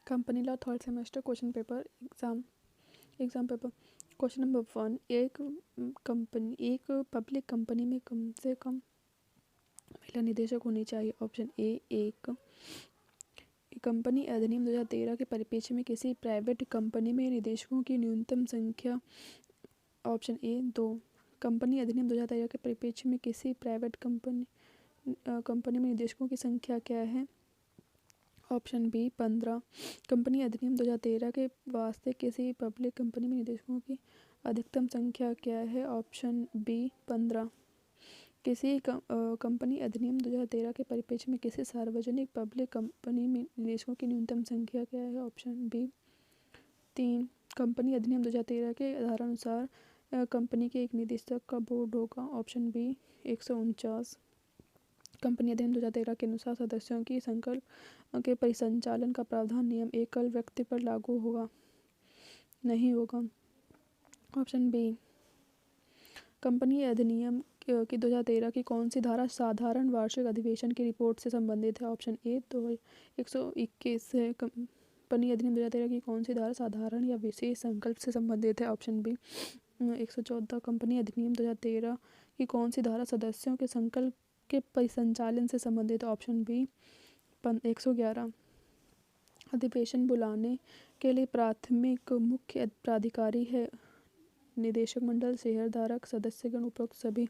Company law third semester question paper exam paper. Question number 1, एक public company में कम से कम महिला निदेशक होनी चाहिए। ऑप्शन ए, एक। कंपनी अधिनियम 2013 के परिप्रेक्ष्य में किसी प्राइवेट कंपनी में निदेशकों की न्यूनतम संख्या। Option A, 2। कंपनी अधिनियम 2013 के परिप्रेक्ष्य में किसी प्राइवेट कंपनी में निदेशकों की संख्या क्या है। Option B, 15। कंपनी अधिनियम 2013 के वास्ते किसी पब्लिक कंपनी में निदेशकों की अधिकतम संख्या क्या है। Option B, 15। किसी कंपनी अधिनियम 2013 के परिप्रेक्ष्य में किसी सार्वजनिक पब्लिक कंपनी में निदेशकों की न्यूनतम संख्या क्या है। Option B, 3। कंपनी अधिनियम 2013 के आधारानुसार कंपनी के एक निदेशक का बोर्ड होगा। Option B, 149। कंपनी अधिनियम 2013 के अनुसार सदस्यों की संकल्प के परिसंचालन का प्रावधान नियम एकल व्यक्ति पर लागू होगा, नहीं होगा। Option B. कंपनी अधिनियम की 2013 की कौन सी धारा साधारण वार्षिक अधिवेशन की रिपोर्ट से संबंधित है। ऑप्शन ए, तो 121 है। कंपनी अधिनियम 2013 की कौन सी धारा साधारण या विशेष संकल्प से संबंधित है। Option B, 114। कंपनी अधिनियम 2013 की कौन सी धारा सदस्यों के संकल्प के परिसंचालन से संबंधित। Option B, 111। अधिवेशन बुलाने के लिए प्राथमिक मुख्य प्राधिकारी है निदेशक मंडल, शेयरधारक, सदस्यगण, उपरोक्त सभी।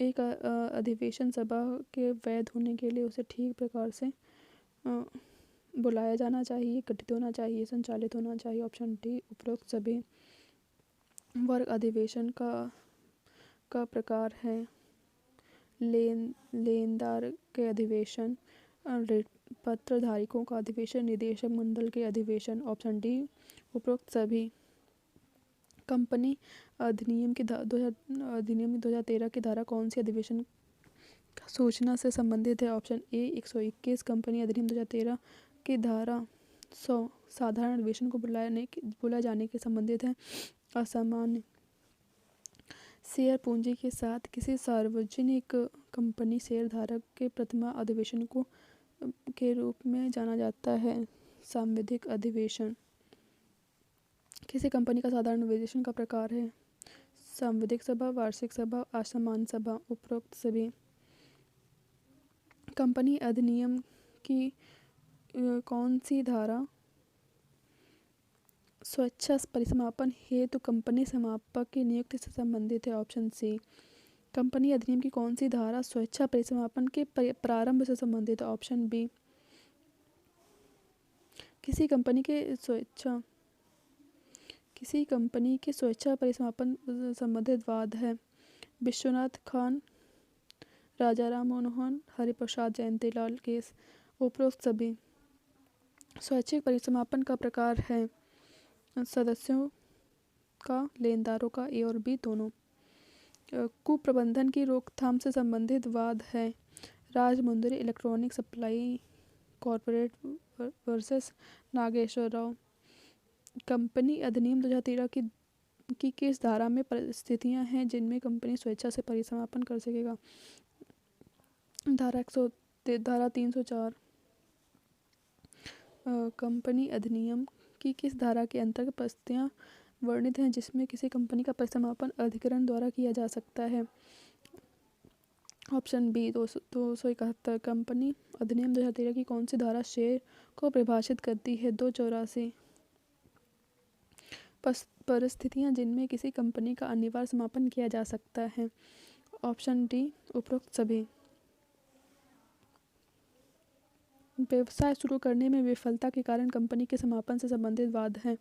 एक अधिवेशन सभा के वैध होने के लिए उसे ठीक प्रकार से बुलाया जाना चाहिए, गठित होना चाहिए, संचालित होना चाहिए। ऑप्शन डी, उपरोक्त सभी। वर्ग अधिवेशन का प्रकार है लेनदार के अधिवेशन, पत्र धारकों का अधिवेशन, निदेशक मंडल के अधिवेशन। ऑप्शन डी, उपरोक्त सभी। कंपनी अधिनियम की 2013 की धारा कौन सी अधिवेशन सूचना से संबंधित है। Option A, 121। कंपनी अधिनियम 2013 की धारा 100 साधारण अधिवेशन को बुलाए जाने के संबंधित है। असामान्य शेयर पूंजी के साथ किसी सार्वजनिक कंपनी शेयरधारक के प्रथमा अधिवेशन को के रूप में जाना जाता है। सांविधिक अधिवेशन किसी कंपनी का साधारण अधिवेशन का प्रकार है। सांविधिक सभा, वार्षिक सभा, असामान्य सभा, उपरोक्त सभी। कंपनी अधिनियम की कौन सी धारा स्वेच्छा परिसमापन हेतु कंपनी समापक की नियुक्ति से संबंधित है। ऑप्शन सी। कंपनी अधिनियम की कौन सी धारा स्वेच्छा परिसमापन के प्रारंभ से संबंधित है। Option B. किसी कंपनी के स्वेच्छा परिसमापन संबंधित वाद है। विश्वनाथ खान, राजाराम मनोहर, हरिप्रसाद जयंतीलाल केस, उपरोक्त सभी। स्वैच्छिक परिसमापन का प्रकार है सदस्यों का, लेनदारों का, ए और बी दोनों। कुप्रबंधन की रोकथाम से संबंधित वाद है Rajahmundry electronic supply corporate versus Nageswara Rao. Company अधिनियम 2013 की किस धारा में परिस्थितियां हैं जिनमें कंपनी स्वेच्छा से परिसमापन कर सकेगा। धारा 304। कंपनी अधिनियम की किस धारा के अंतर्गत परिस्थितियां वर्णित हैं जिसमें किसी कंपनी का परिसमापन अधिकरण द्वारा किया जा सकता है। Option B, 271। कंपनी अधिनियम 2013 की कौन सी धारा शेयर को परिभाषित करती है। 284। परिस्थितियां जिनमें किसी कंपनी का अनिवार्य समापन किया जा सकता है। ऑप्शन डी, उपरोक्त सभी। व्यवसाय शुरू करने में विफलता के कारण कंपनी के समापन से संबंधित वाद हैं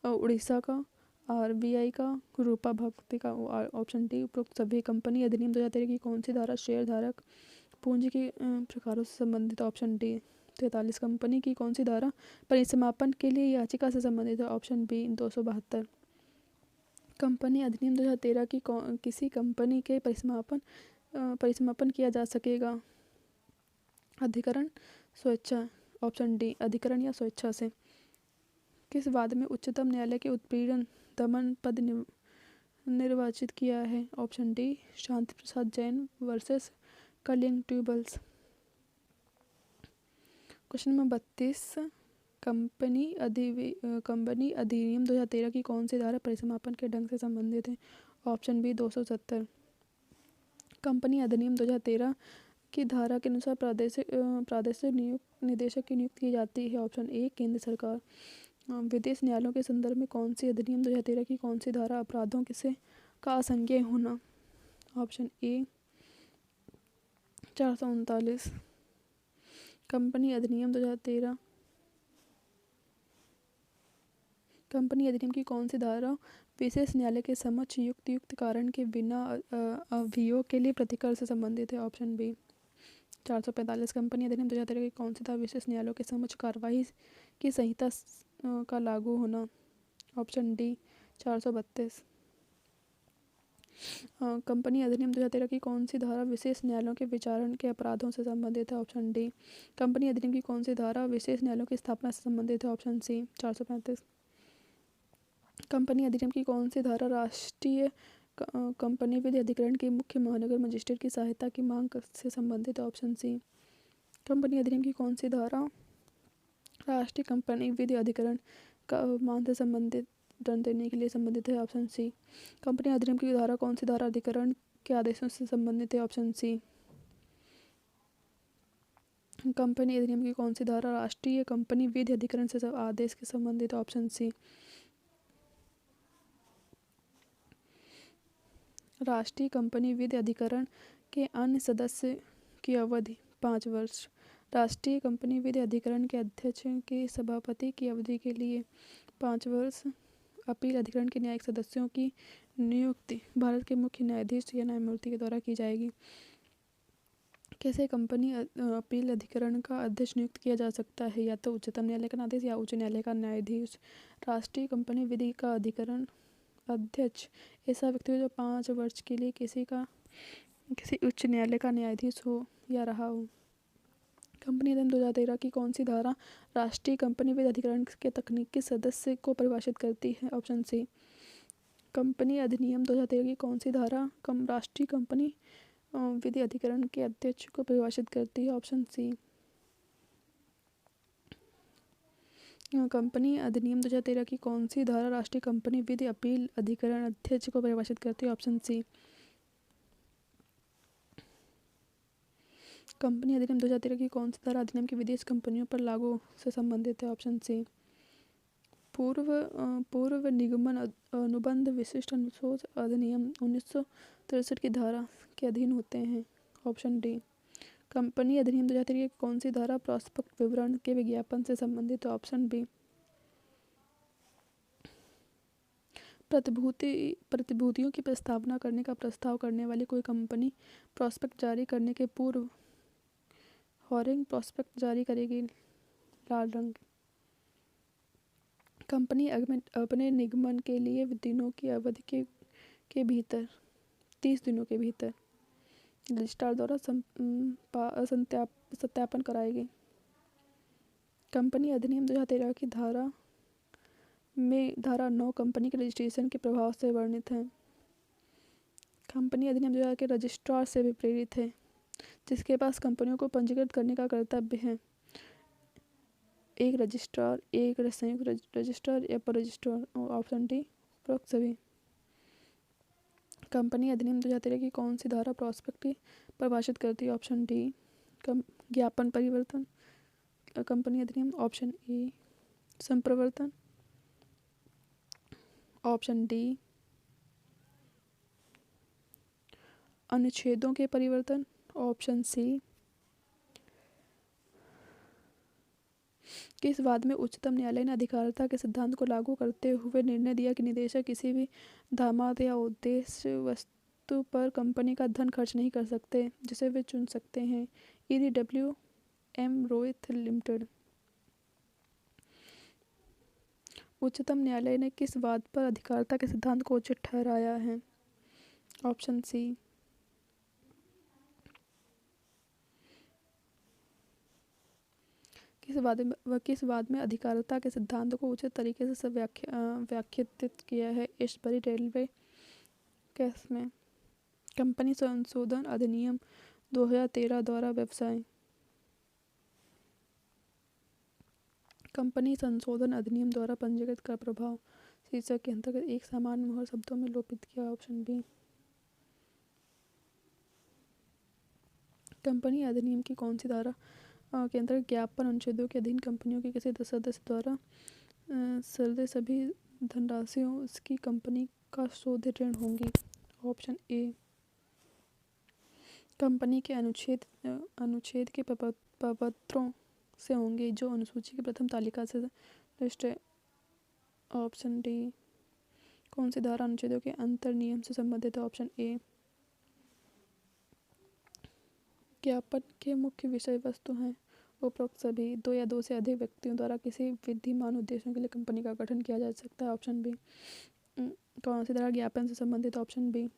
उड़ीसा का, आरबीआई का, रूपा भक्ति का। ऑप्शन डी, उपरोक्त सभी। कंपनी अधिनियम 2013 की कौन सी धारा शेयरधारक पूंजी के प्रकारों से संबंधित। Option D, 43। कंपनी की कौन सी धारा परिसमापन के लिए याचिका से संबंधित है। Option B, 272। कंपनी अधिनियम 2013 की किसी कंपनी के परिसमापन किया जा सकेगा। अधिकरण, स्वेच्छा। ऑप्शन डी, अधिकरण या स्वेच्छा से। किस वाद में उच्चतम न्यायालय के उत्पीड़न दमन पद निर्वाचित किया है। Option D, Shanti Prasad Jain versus Kalinga tubes. Question number 32। Company अधिनियम 2013 की कौन सी धारा परिसमापन के ढंग से संबंधित है? Option B 270। कंपनी अधिनियम 2013 की धारा के अनुसार प्रादेशिक निदेशक की नियुक्ति की जाती है। ऑप्शन ए केंद्र सरकार। विदेश न्यायालयों के संदर्भ में कौन सी अधिनियम 2013 की कौन सी धारा अपराधों से का असंज्ञेय होना? Option A 439। कंपनी अधिनियम 2013 कंपनी अधिनियम की कौन सी धारा विशेष न्यायालय के समक्ष युक्त कारण के बिना अभियोग के लिए प्रतिकर से संबंधित है? Option B 445। कंपनी अधिनियम 2013 की कौन सी धारा विशेष न्यायालयों के समक्ष कार्यवाही की संहिता का लागू होना? Option D 432। कंपनी अधिनियम 2013 की कौन सी धारा विशेष न्यायालयों के विचारण के अपराधों से संबंधित है? Option D. कंपनी अधिनियम की कौन सी धारा विशेष न्यायालयों की स्थापना से संबंधित है? ऑप्शन सी 435। कंपनी अधिनियम की कौन सी धारा राष्ट्रीय कंपनी विधि अधिकरण के मुख्य महानगर मजिस्ट्रेट की सहायता की मांग से संबंधित है? ऑप्शन सी। कंपनी अधिनियम की कौन सी धारा राष्ट्रीय कंपनी विधि अधिकरण का मांग से संबंधित दंड देने के लिए संबंधित है? ऑप्शन सी। कंपनी अधिनियम की धारा कौन सी धारा अधिकरण के आदेशों से संबंधित है? ऑप्शन सी। कंपनी अधिनियम की कौन सी धारा राष्ट्रीय कंपनी विधि अधिकरण से आदेश के संबंधित है? Option C. राष्ट्रीय कंपनी विधि अधिकरण के अन्य सदस्य की अवधि 5 वर्ष। राष्ट्रीय कंपनी विधि अधिकरण के अध्यक्ष के सभापति की अवधि के लिए 5 वर्ष। अपील अधिकरण के न्यायिक सदस्यों की नियुक्ति भारत के मुख्य न्यायाधीश या न्यायमूर्ति के द्वारा की जाएगी। कैसे कंपनी अपील अधिकरण का अध्यक्ष नियुक्त किया जा सकता है? या तो उच्चतम न्यायालय का न्यायाधीश या उच्च न्यायालय का न्यायाधीश। राष्ट्रीय कंपनी विधि का अधिकरण अध्यक्ष ऐसा व्यक्ति हो जो 5 वर्ष के लिए किसी उच्च न्यायालय का न्यायाधीश हो या रहा हो। कंपनी अधिनियम 2013 की कौन सी धारा राष्ट्रीय कंपनी विधि अधिकरण के तकनीकी सदस्य को परिभाषित करती है? ऑप्शन सी। कंपनी अधिनियम 2013 की कौन सी धारा राष्ट्रीय कंपनी विधि अधिकरण के अध्यक्ष को परिभाषित करती है? ऑप्शन सी। कंपनी अधिनियम 2013 की कौन सी धारा राष्ट्रीय कंपनी विधि अपील अधिकरण अध्यक्ष को परिभाषित करती है? ऑप्शन सी। कंपनी अधिनियम 2013 की कौन सी धारा अधिनियम की विदेश कंपनियों पर लागू से संबंधित है? Option C. पूर्व निगमन अनुबंध विशिष्ट अनुशोध अधिनियम 1963 की धारा के अधीन होते हैं? Option D. कंपनी अधिनियम 2013 की कौन सी धारा प्रॉस्पेक्ट विवरण के विज्ञापन से संबंधित है? Option B. प्रतिभूतियों की प्रस्तावना करने का प्रस्ताव करने वाली कोई कंपनी प्रॉस्पेक्ट जारी करने के पूर्व हॉरिंग प्रॉस्पेक्ट जारी करेगी। लाल रंग। कंपनी अपने निगमन के लिए दिनों की अवधि के भीतर 30 दिनों के भीतर रजिस्ट्रार द्वारा सत्यापन कराएगी। कंपनी अधिनियम 2013 की धारा 9 कंपनी के रजिस्ट्रेशन के प्रभाव से वर्णित है। कंपनी अधिनियम 2013 के रजिस्ट्रार से भी प्रेरित है जिसके पास कंपनियों को पंजीकृत करने का कर्तव्य है। एक रजिस्ट्रार, एक संयुक्त रजिस्ट्रार या पर रजिस्ट्रार। ऑप्शन डी उपरोक्त सभी। कंपनी अधिनियम 2013 की कौन सी धारा प्रॉस्पेक्ट की परिभाषित करती है? ऑप्शन डी ज्ञापन परिवर्तन। कंपनी अधिनियम। ऑप्शन ए संप्रवर्तन। ऑप्शन डी अनुच्छेदों के परिवर्तन। ऑप्शन सी किस वाद में उच्चतम न्यायालय ने अधिकारिता के सिद्धांत को लागू करते हुए निर्णय दिया कि निदेशक किसी भी दामाद या उद्देश्य वस्तु पर कंपनी का धन खर्च नहीं कर सकते जिसे वे चुन सकते हैं? EDWM Rohit limited. उच्चतम न्यायालय ने किस वाद पर अधिकारिता के सिद्धांत को उचित ठहराया है? Option C. किस वाद में अधिकारिता के सिद्धांत को उचित तरीके से व्याख्यायित किया है? ईस्टबरी रेलवे केस में। कंपनी संशोधन अधिनियम 2013 द्वारा व्यवसाय। कंपनी संशोधन अधिनियम द्वारा पंजीकृत का प्रभाव शीर्षक के अंतर्गत एक समान मोहर शब्दों में लोपित किया। Option B. कंपनी अधिनियम की कौन सी धारा के अंतर्गत ज्ञापन अनुच्छेदों के अधीन कंपनियों के किसी सदस्य द्वारा सृजित सभी धनराशियों उसकी कंपनी का शोधित ऋण होंगी। Option A. कंपनी के अनुच्छेद के प्रपत्रों से होंगे जो अनुसूची की प्रथम तालिका से लिस्ट है। Option D. कौन सी धारा अनुच्छेदों के अंतर नियम से संबंधित है। Option A. ज्ञापन के मुख्य विषय वस्तु हैं उपरोक्त सभी। दो या दो से अधिक व्यक्तियों द्वारा किसी विधिमान उद्देश्यों के लिए कंपनी का गठन किया जा सकता है। Option B. कौन सी धारा ज्ञापन से संबंधित। Option B.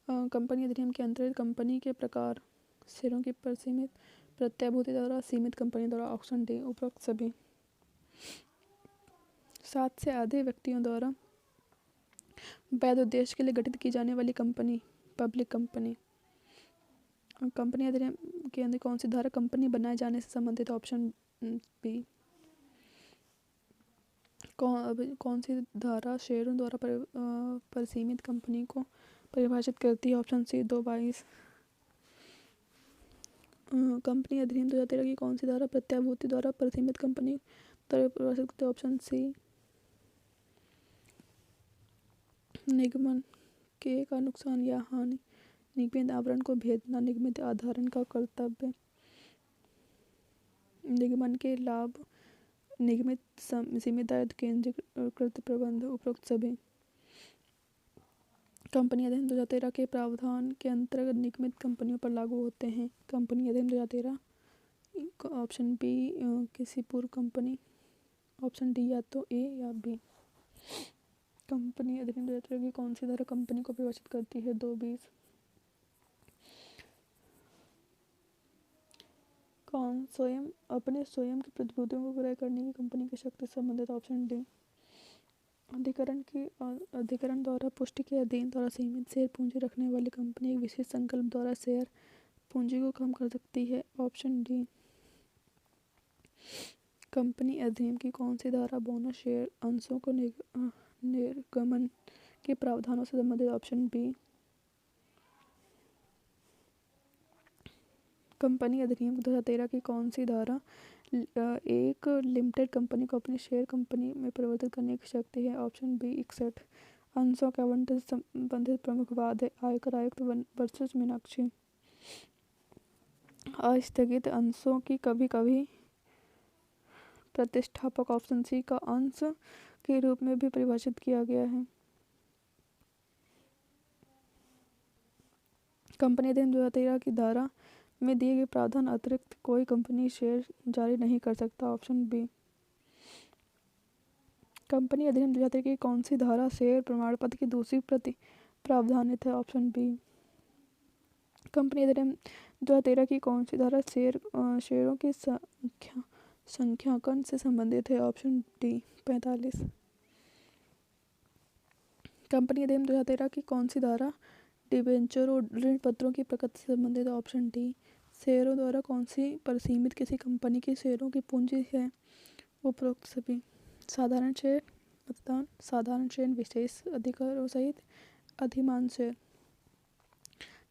कंपनी अधिनियम के अंतर्गत कंपनी के प्रकार शेयरों की परिसीमित प्रत्याभूति द्वारा सीमित कंपनी द्वारा। Option D. उपरोक्त सभी। 7 से अधिक व्यक्तियों द्वारा वैध उद्देश्य के लिए गठित की जाने वाली कंपनी पब्लिक कंपनी। कंपनी अधिनियम के अंदर कौन सी धारा कंपनी बनाए जाने से संबंधित। Option B. कौन सी धारा शेयरों द्वारा परिसीमित कंपनी को परिभाषित करती है। ऑप्शन सी। 222। कंपनी अधिनियम 2013 की कौन सी धारा प्रत्याभूति द्वारा परिसीमित कंपनी द्वारा परिभाषित करती है। ऑप्शन सी। निगमन के का नुकसान या हानि, निगमित आवरण को भेदना, निगमित आधारण का कर्तव्य, निगमन के लाभ, निगमित सीमित दायित्व, केंद्रीकृत प्रबंध। उपरोक्त सभी। कंपनी अधिनियम 2013 के प्रावधान के अंतर्गत निगमित कंपनियों पर लागू होते हैं। कंपनी अधिनियम 2013। ऑप्शन बी किसी पूर्व कंपनी। ऑप्शन डी या तो ए या बी। कंपनी अधिनियम 2013 की कौन सी धारा कंपनी को परिभाषित करती है। 220। कौन अपने स्वयं की प्रतिभूतियों को क्रय करने की कंपनी की शक्ति से संबंधित। Option D. अधिकरण द्वारा पुष्टि के अधीन द्वारा सीमित शेयर पूंजी रखने वाली कंपनी एक विशेष संकल्प द्वारा शेयर पूंजी को कम कर सकती है। Option D. कंपनी अधिनियम की कौन सी धारा बोनस शेयर अंशों को निर्गमन के प्रावधानों से संबंधित। Option B. कंपनी अधिनियम 2013 की कौन सी धारा एक लिमिटेड कंपनी को अपनी शेयर कंपनी में परिवर्तित करने की शक्ति है। Option B. 61। अंशों के आवंटन से संबंधित प्रमुख वाद है आयकर आयुक्त वर्सेस मीनाक्षी। अस्थगित अंशों की कभी कभी प्रतिष्ठापक ऑप्शन सी का अंश के रूप में भी परिभाषित किया गया है। कंपनी अधिनियम 2013 की धारा में दिए गए प्रावधान अतिरिक्त कोई कंपनी शेयर जारी नहीं कर सकता। Option B. कंपनी अधिनियम 2013 की कौन सी धारा शेयर प्रमाण पत्र की दूसरी प्रति प्रावधानित है। Option B. कंपनी अधिनियम 2013 की कौन सी धारा शेयरों की संख्याकन से संबंधित है। Option D. 45। कंपनी अधिनियम 2013 की कौन सी धारा डिबेंचर और ऋण पत्रों की प्रकृति से संबंधित है। Option D. शेयरों द्वारा कौन सी परिसीमित किसी कंपनी की शेयरों की पूंजी है। उपरोक्त सभी। साधारण शेयर मतदान, साधारण शेयर विशेष अधिकारों सहित अधिमान शेयर।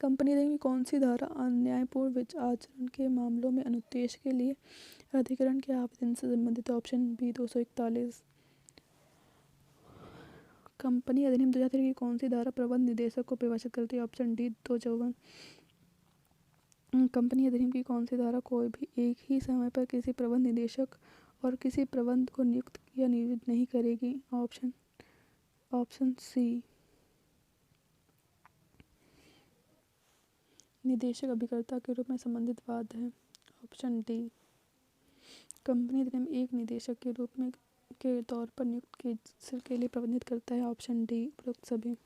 कंपनी अधिनियम की कौन सी धारा अन्यायपूर्ण आचरण के मामलों में अनुदेश के लिए अधिकरण के आवेदन से संबंधित है। Option B. 241। कंपनी अधिनियम 2013 की कौन सी धारा प्रबंध निदेशक को परिभाषित करती है। Option D. 254। कंपनी अधिनियम की कौन सी धारा कोई भी एक ही समय पर किसी प्रबंध निदेशक और किसी प्रबंध को नियुक्त या नियोजित नहीं करेगी। Option C. निदेशक अभिकर्ता के रूप में संबंधित वाद है। Option D. कंपनी अधिनियम एक निदेशक के रूप में के तौर पर नियुक्त के लिए प्रबंधित करता है। Option D. उपरोक्त सभी।